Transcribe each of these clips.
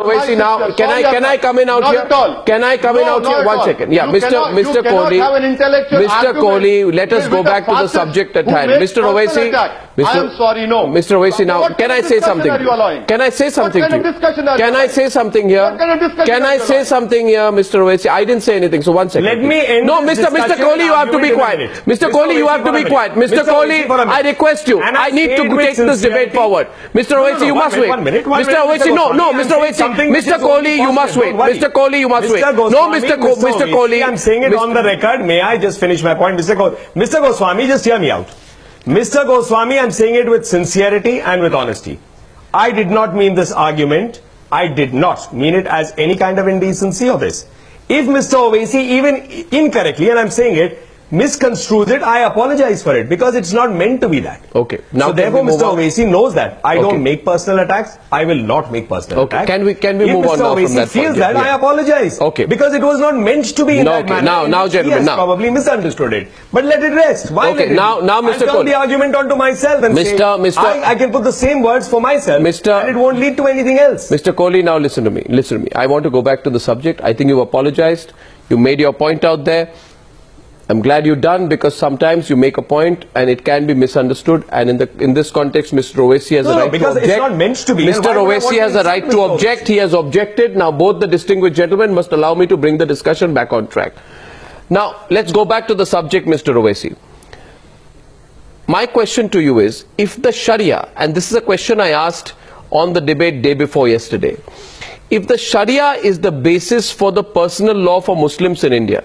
Owaisi, now can I come in out not here? At all. Can I come in out here? 1 second. Yeah, Mr. Kohli, Mr. Kohli, let us go back to the subject at hand. Mr. Owaisi, I am sorry, no. Mr. Owaisi, now can I say something? Can I say something to you? Can I say something here? Can I say something here, Mr. Owaisi? I didn't say anything. So 1 second. Let me end. No, Mr. Kohli, you have to be quiet. Mr. Kohli, you have to be quiet. Mr. Kohli, I request you. I need to take this debate forward. Mr. Owaisi, you must wait. Mr. Owaisi, no, Mr. Owaisi. Mr. Kohli, you must wait. Mr. Kohli, you must wait. No, Mr. Kohli. I'm saying it on the record. May I just finish my point? Mr. Goswami, just hear me out. Mr. Goswami, I'm saying it with sincerity and with honesty. I did not mean this argument. I did not mean it as any kind of indecency or this. If Mr. Owaisi, even incorrectly, and I'm saying it, misconstrues it, I apologize for it because it's not meant to be that. Okay. Now so therefore, Mr. Owaisi knows that I don't make personal attacks. I will not make personal attacks. Can we move on now from that If Mr. Owaisi feels that, I apologize. Okay. Because it was not meant to be in that manner. Now, gentlemen, he has probably misunderstood it. But let it rest. Why okay. Now, Mr. Kohli, the argument onto myself and say, I can put the same words for myself, and it won't lead to anything else. Mr. Kohli, now listen to me. Listen to me. I want to go back to the subject. I think you apologized. You made your point out there. I'm glad you're done because sometimes you make a point and it can be misunderstood, and in this context, Mr. Owaisi has a right to object. Because it's not meant to be. Mr. Owaisi has a right to object. He has objected. Now both the distinguished gentlemen must allow me to bring the discussion back on track. Now let's go back to the subject, Mr. Owaisi. My question to you is, if the Sharia, and this is a question I asked on the debate day before yesterday, if the Sharia is the basis for the personal law for Muslims in India,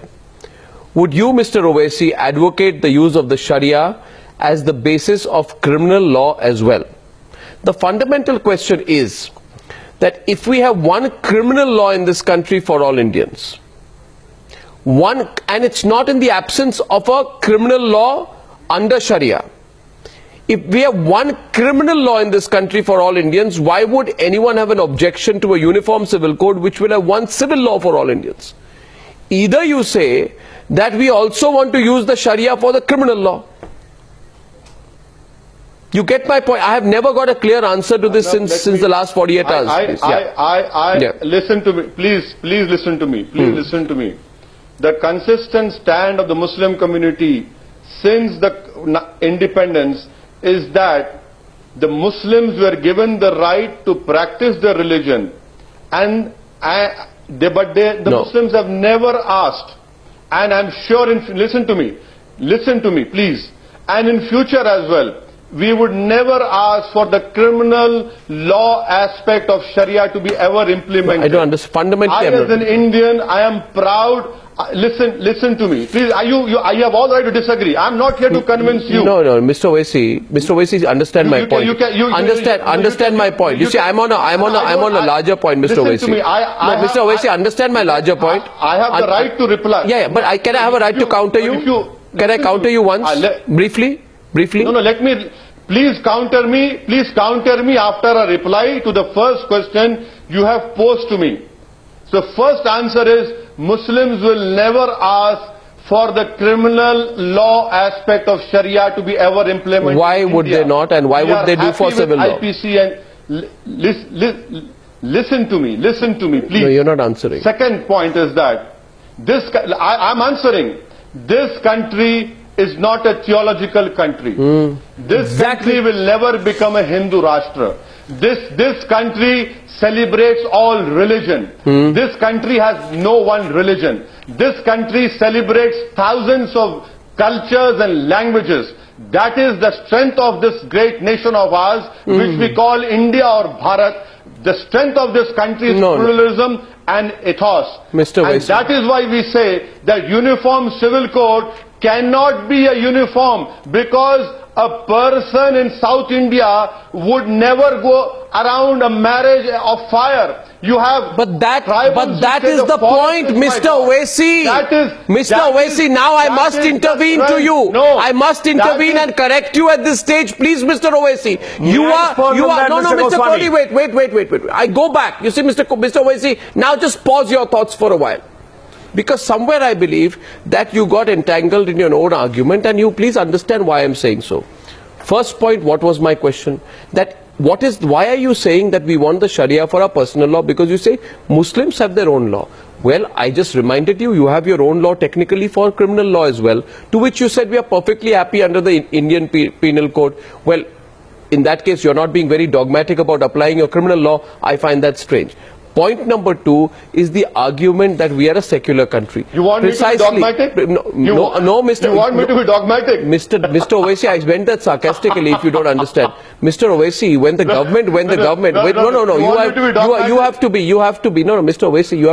would you, Mr. Owaisi, advocate the use of the Sharia as the basis of criminal law as well? The fundamental question is that if we have one criminal law in this country for all Indians, and it's not in the absence of a criminal law under Sharia. If we have one criminal law in this country for all Indians, why would anyone have an objection to a uniform civil code which will have one civil law for all Indians? Either you say that we also want to use the Sharia for the criminal law. You get my point? I have never got a clear answer to this since the last 48 hours. Listen to me. Please listen to me. Please listen to me. The consistent stand of the Muslim community since the independence is that the Muslims were given the right to practice their religion, and the Muslims have never asked, and I'm sure, listen to me please, and in future as well, we would never ask for the criminal law aspect of Sharia to be ever implemented. I don't understand. Fundamentally, I as an Indian, I am proud. Listen to me, please. You have all right to disagree. I'm not here to convince you. No, Mr. Owaisi, understand my point. Understand my point. You see, I'm on a larger point, Mr. Owaisi. Mr. Owaisi, understand my larger point. I have the right to reply. Yeah, but can I have a right to counter you? Can I counter you once, briefly? No, let me. Please counter me. Please counter me after a reply to the first question you have posed to me. So first answer is, Muslims will never ask for the criminal law aspect of Sharia to be ever implemented. Why would they not, and why would they do for civil law? IPC and listen to me, please. No, you're not answering. Second point is that I'm answering. This country is not a theological country. This country will never become a Hindu Rashtra. This country celebrates all religion. This country has no one religion. This country celebrates thousands of cultures and languages. That is the strength of this great nation of ours, which we call India or Bharat. The strength of this country is pluralism and ethos. And that is why we say that uniform civil code cannot be a uniform, because a person in South India would never go around a marriage of fire. You have but that is the point, Mr. Owaisi. Mr. Owaisi, now I must intervene to you. No, I must intervene and correct you at this stage, please, Mr. Owaisi. You are no, Mr. Kohli, wait. I go back. You see, Mr. Owaisi, now just pause your thoughts for a while. Because somewhere I believe that you got entangled in your own argument, and you please understand why I'm saying so. First point, what was my question? That why are you saying that we want the Sharia for our personal law? Because you say Muslims have their own law. Well, I just reminded you, you have your own law technically for criminal law as well, to which you said we are perfectly happy under the Indian Penal Code. Well, in that case, you're not being very dogmatic about applying your criminal law. I find that strange. Point number two is the argument that we are a secular country. You want Precisely. me to be dogmatic? No, Mr. You want me to be dogmatic? Mr. Owaisi, I meant that sarcastically if you don't understand. Mr. Owaisi, when the government, you have to be, Mr. Owaisi, you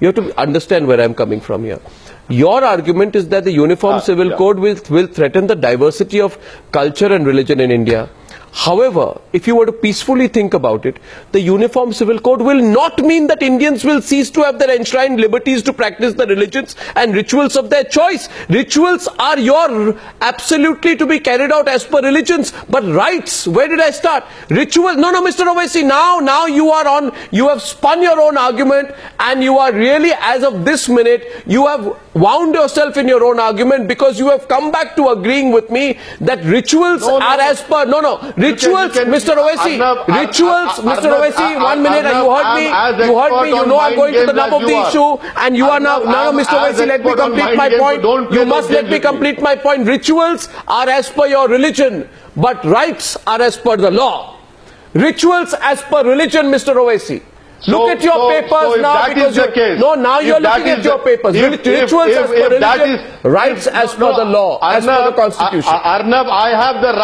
have to understand where I'm coming from here. Your argument is that the Uniform Civil Code will threaten the diversity of culture and religion in India. However, if you were to peacefully think about it, the Uniform Civil Code will not mean that Indians will cease to have their enshrined liberties to practice the religions and rituals of their choice. Rituals are absolutely to be carried out as per religions. But rights, where did I start? Ritual, no, Mr. Owaisi, now you have spun your own argument, and you are really, as of this minute, you have wound yourself in your own argument, because you have come back to agreeing with me that rituals are as per, rituals, Mr. Owaisi, Mr. Owaisi, 1 minute, and you heard me, you know I'm going to the nub of the issue, and you are now, Mr. Owaisi, let me complete my point. You must let me complete my point. Rituals are as per your religion, but rights are as per the law. Rituals as per religion, Mr. Owaisi. Look at your papers now, because now you're looking at your papers. Rituals as per religion, rights as per the law, as per the Constitution. Arnab, I have the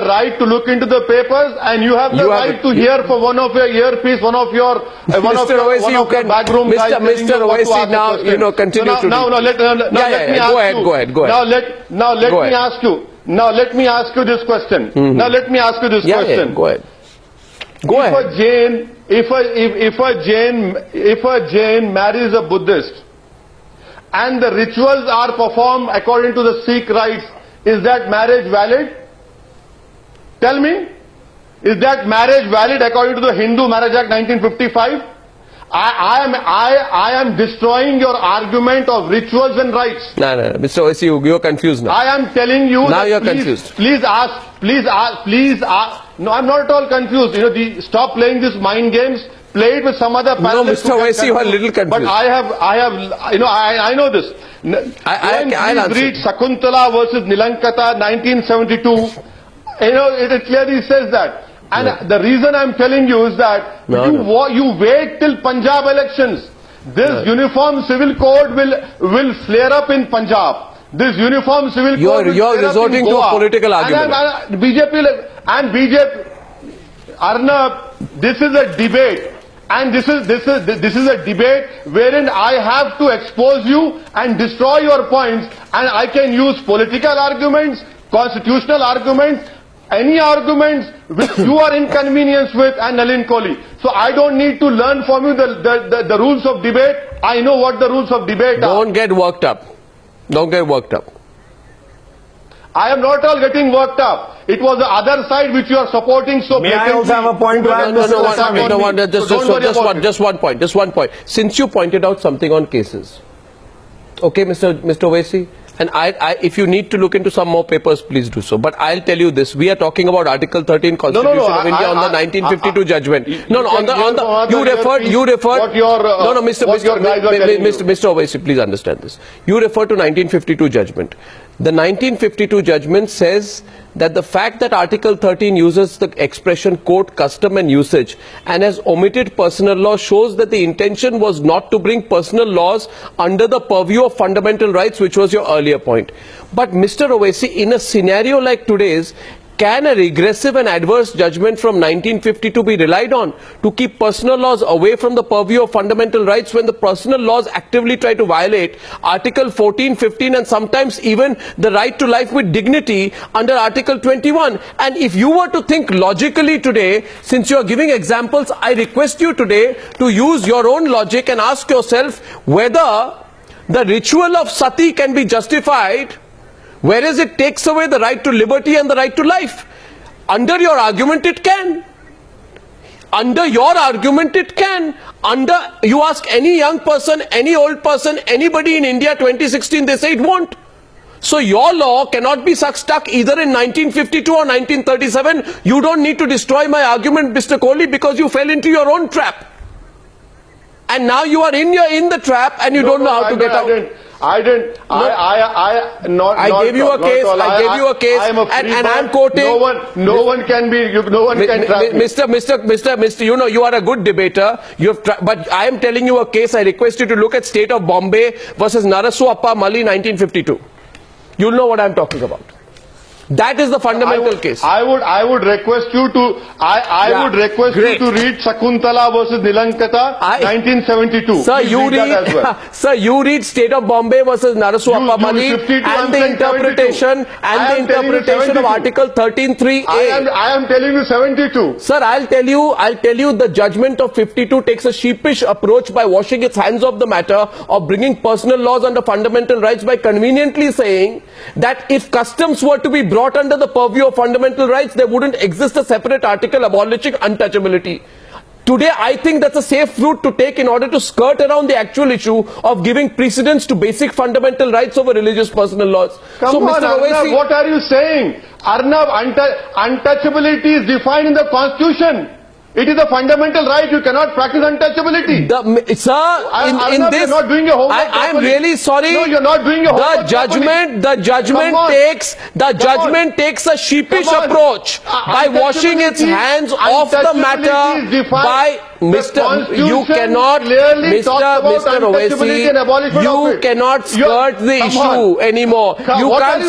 right to look into the papers, and you have the right to hear from one of your earpiece, one of your backroom guys. Mr. Owaisi, now continue to. Go ahead. Now let me ask you this question. Go ahead. If a Jain marries a Buddhist, and the rituals are performed according to the Sikh rites, is that marriage valid? Tell me, is that marriage valid according to the Hindu Marriage Act 1955? I am destroying your argument of rituals and rights. No, Mr. Owaisi, you're confused now. I am telling you. Now you're confused. Please ask. No, I'm not at all confused. Stop playing these mind games. Play it with some other panelists. No, Mr. Owaisi, you are a little confused. But I know this. I'll read Sakuntala versus Nilankata, 1972. It clearly says that. And the reason I'm telling you is that you wait till Punjab elections. This Uniform Civil Code will flare up in Punjab. This Uniform Civil Code you're resorting to a political argument. And BJP, Arnab, this is a debate. And this is a debate wherein I have to expose you and destroy your points, and I can use political arguments, constitutional arguments, any arguments which you are inconvenienced with, and Nalin Kohli. So I don't need to learn from you the rules of debate. I know what the rules of debate are. Don't get worked up. I am not all getting worked up. It was the other side which you are supporting so May I also have a point to add? Just one point. Since you pointed out something on cases. Okay, Mr. Owaisi? And if you need to look into some more papers, please do so. But I'll tell you this: we are talking about Article 13 Constitution of India on the 1952 judgment. You referred. Mr. Owaisi, please understand this. You refer to 1952 judgment. The 1952 judgment says that the fact that Article 13 uses the expression court, custom and usage and has omitted personal law shows that the intention was not to bring personal laws under the purview of fundamental rights, which was your earlier point. But Mr. Owaisi, in a scenario like today's, can a regressive and adverse judgment from 1952 be relied on to keep personal laws away from the purview of fundamental rights when the personal laws actively try to violate Article 14, 15 and sometimes even the right to life with dignity under Article 21? And if you were to think logically today, since you are giving examples, I request you today to use your own logic and ask yourself whether the ritual of sati can be justified, whereas it takes away the right to liberty and the right to life. Under your argument it can. Under your argument it can. You ask any young person, any old person, anybody in India 2016, they say it won't. So your law cannot be stuck either in 1952 or 1937. You don't need to destroy my argument, Mr. Kohli, because you fell into your own trap. And now you are in the trap and you don't know how to get out. I didn't. I gave you a case. I gave you a case, and I'm quoting. No one can be. No one can trap me. Mr. You know, you are a good debater. You have, but I am telling you a case. I request you to look at State of Bombay versus Narasu Appa Mali, 1952. You'll know what I'm talking about. That is the fundamental case. I would request you to. I would request you to read Shakuntala versus Nilankata, 1972. Sir, Please you read. that as well. Sir, you read State of Bombay versus Narasu Appa Mali and the interpretation of Article 13(3)(a). I am telling you 72. Sir, I'll tell you the judgment of 52 takes a sheepish approach by washing its hands of the matter of bringing personal laws under fundamental rights by conveniently saying that if customs were to be brought under the purview of fundamental rights, there wouldn't exist a separate article abolishing untouchability. Today, I think that's a safe route to take in order to skirt around the actual issue of giving precedence to basic fundamental rights over religious personal laws. Come on, Mr. Owaisi, what are you saying? Arnab, untouchability is defined in the Constitution. It is a fundamental right. You cannot practice untouchability. In this, you're not doing your homework I am really sorry. No, you're not doing your homework. The judgment takes a sheepish approach by washing its hands off the matter by Mr. You cannot, Mr. Owaisi, you cannot skirt the issue anymore. You can't.